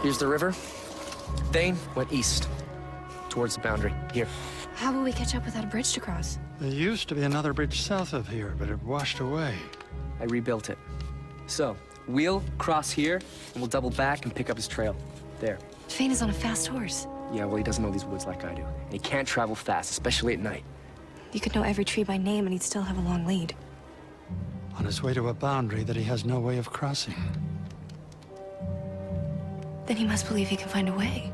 Here's the river. Thane went east, towards the boundary. Here. How will we catch up without a bridge to cross? There used to be another bridge south of here, but it washed away. I rebuilt it. So, we'll cross here, and we'll double back and pick up his trail. There. Fane is on a fast horse. Yeah, well, he doesn't know these woods like I do. And he can't travel fast, especially at night. You could know every tree by name and he'd still have a long lead. On his way to a boundary that he has no way of crossing. Then he must believe he can find a way.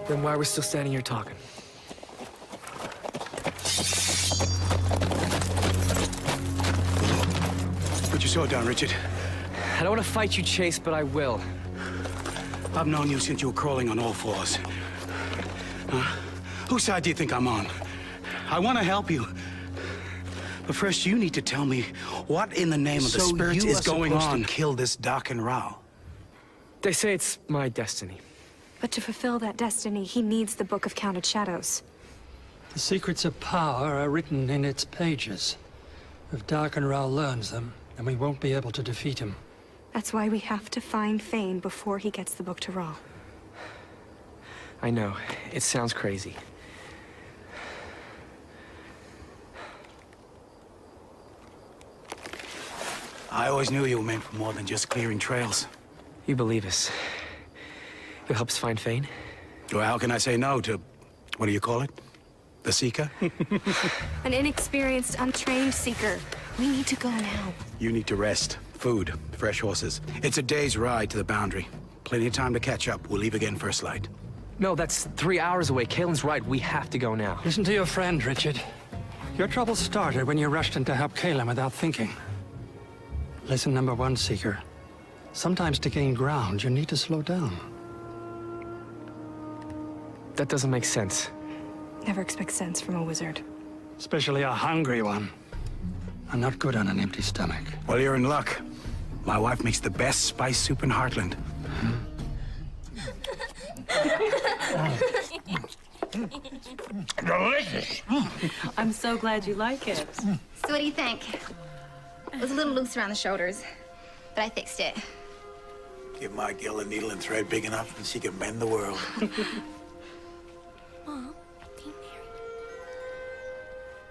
Then why are we still standing here talking? Put your sword down, Richard. I don't want to fight you, Chase, but I will. I've known you since you were crawling on all fours. Whose side do you think I'm on? I want to help you. But first, you need to tell me what in the name of the spirits is going on. So you are supposed to kill this Dark and Rao? They say it's my destiny. But to fulfill that destiny, he needs the Book of Counted Shadows. The secrets of power are written in its pages. If Dark and Rao learns them, then we won't be able to defeat him. That's why we have to find Fane before he gets the book to Ra. I know. It sounds crazy. I always knew you were meant for more than just clearing trails. You believe us. You'll help us find Fane? Well, how can I say no to, what do you call it? The Seeker? An inexperienced, untrained seeker. We need to go now. You need to rest. Food, fresh horses. It's a day's ride to the boundary. Plenty of time to catch up. We'll leave again first light. No, that's 3 hours away. Kahlan's right. We have to go now. Listen to your friend, Richard. Your trouble started when you rushed in to help Kahlan without thinking. Lesson number one, Seeker. Sometimes to gain ground, you need to slow down. That doesn't make sense. Never expect sense from a wizard. Especially a hungry one. I'm not good on an empty stomach. Well, you're in luck. My wife makes the best spice soup in Heartland. Delicious. I'm so glad you like it. So what do you think? It was a little loose around the shoulders, but I fixed it. Give my gal a needle and thread big enough and she can mend the world. Mom, be married.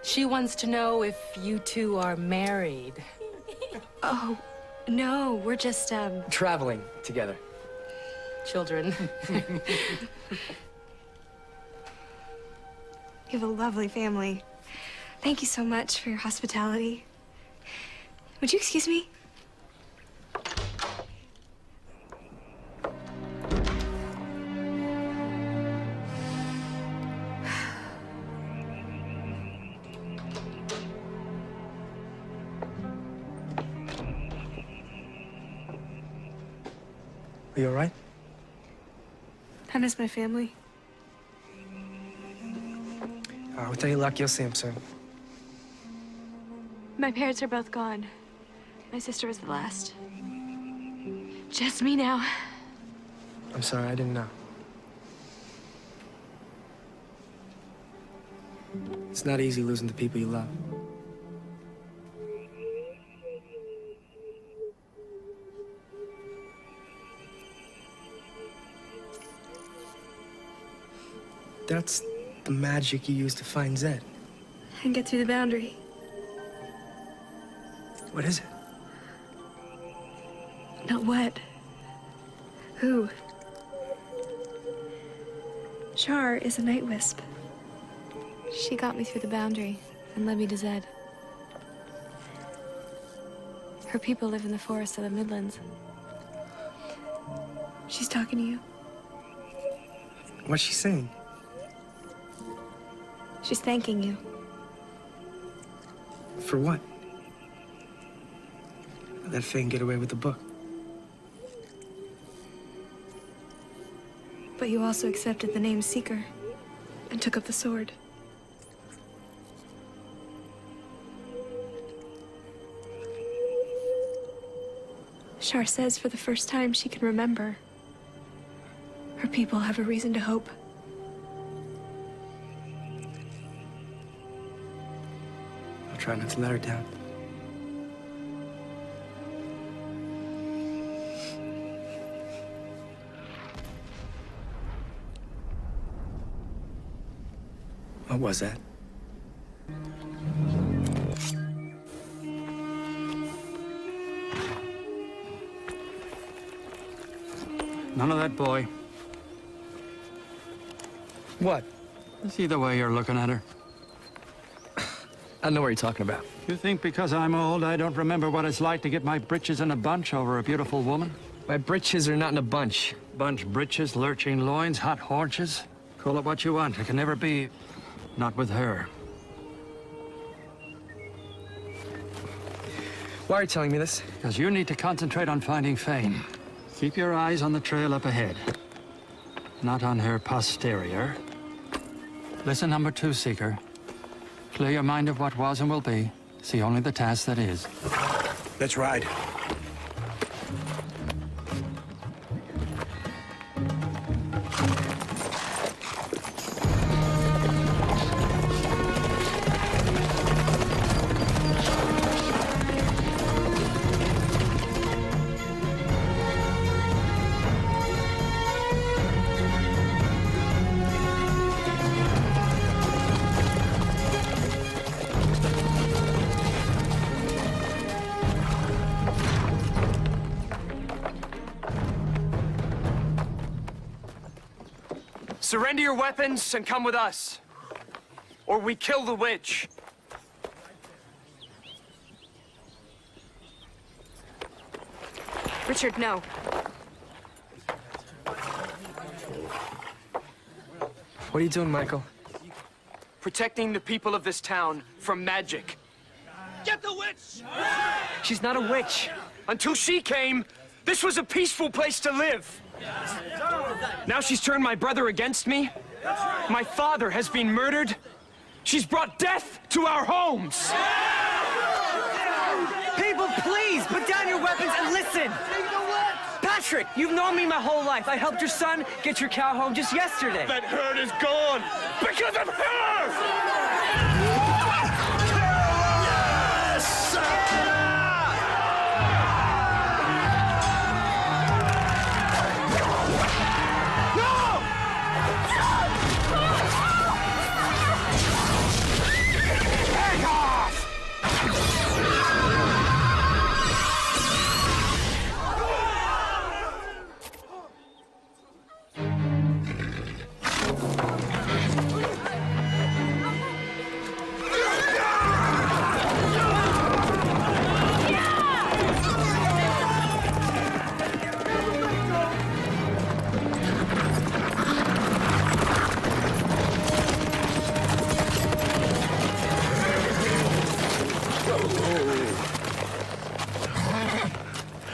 She wants to know if you two are married. Oh, no, we're just, Traveling together. Children. You have a lovely family. Thank you so much for your hospitality. Would you excuse me? Are you all right? I miss my family. With any luck, you'll see him soon. My parents are both gone. My sister was the last. Just me now. I'm sorry, I didn't know. It's not easy losing the people you love. That's the magic you use to find Zed. And get through the boundary. What is it? Not what. Who? Char is a night wisp. She got me through the boundary and led me to Zed. Her people live in the forests of the Midlands. She's talking to you. What's she saying? She's thanking you. For what? Let Fane get away with the book. But you also accepted the name Seeker and took up the sword. Char says for the first time she can remember. Her people have a reason to hope. I'll try not to let her down. What was that? None of that, boy. What? See the way you're looking at her. I don't know what you're talking about. You think because I'm old, I don't remember what it's like to get my britches in a bunch over a beautiful woman? My britches are not in a bunch. Bunch britches, lurching loins, hot haunches. Call it what you want. It can never be... not with her. Why are you telling me this? Because you need to concentrate on finding Fane. Keep your eyes on the trail up ahead. Not on her posterior. Listen, number 2, Seeker. Clear your mind of what was and will be. See only the task that is. Let's ride. Surrender your weapons and come with us, or we kill the witch. Richard, no. What are you doing, Michael? Protecting the people of this town from magic. Get the witch! She's not a witch. Until she came, this was a peaceful place to live. Now she's turned my brother against me. My father has been murdered. She's brought death to our homes. People, please, put down your weapons and listen! Patrick, you've known me my whole life. I helped your son get your cow home just yesterday. That hurt is gone because of her!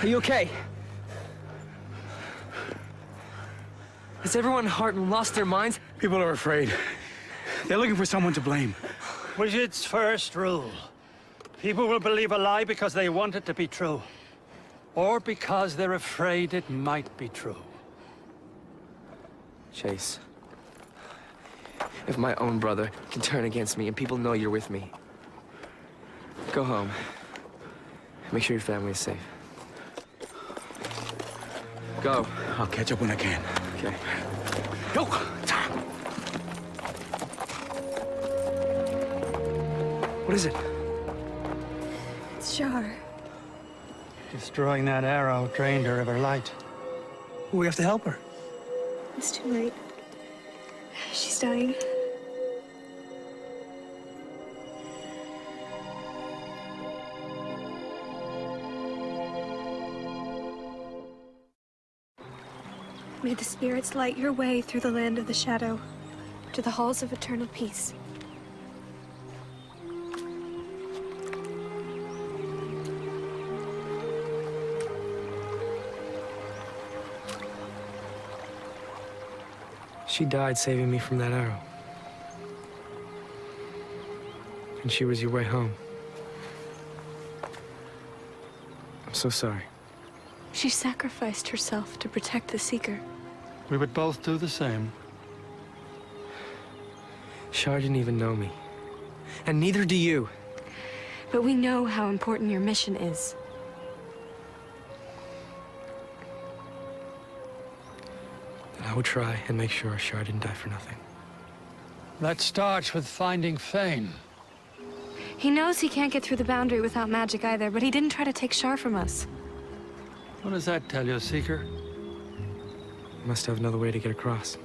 Are you okay? Has everyone in Harton lost their minds? People are afraid. They're looking for someone to blame. Wizard's first rule. People will believe a lie because they want it to be true. Or because they're afraid it might be true. Chase, if my own brother can turn against me and people know you're with me, go home. Make sure your family is safe. Go. I'll catch up when I can. Okay. Go! What is it? It's Shar. Destroying that arrow drained her of her light. We have to help her. It's too late. She's dying. May the spirits light your way through the land of the shadow, to the halls of eternal peace. She died saving me from that arrow. And she was your way home. I'm so sorry. She sacrificed herself to protect the Seeker. We would both do the same. Shar didn't even know me. And neither do you. But we know how important your mission is. And I will try and make sure Shar didn't die for nothing. That starts with finding Fane. He knows he can't get through the boundary without magic either, but he didn't try to take Shar from us. What does that tell you, Seeker? Must have another way to get across.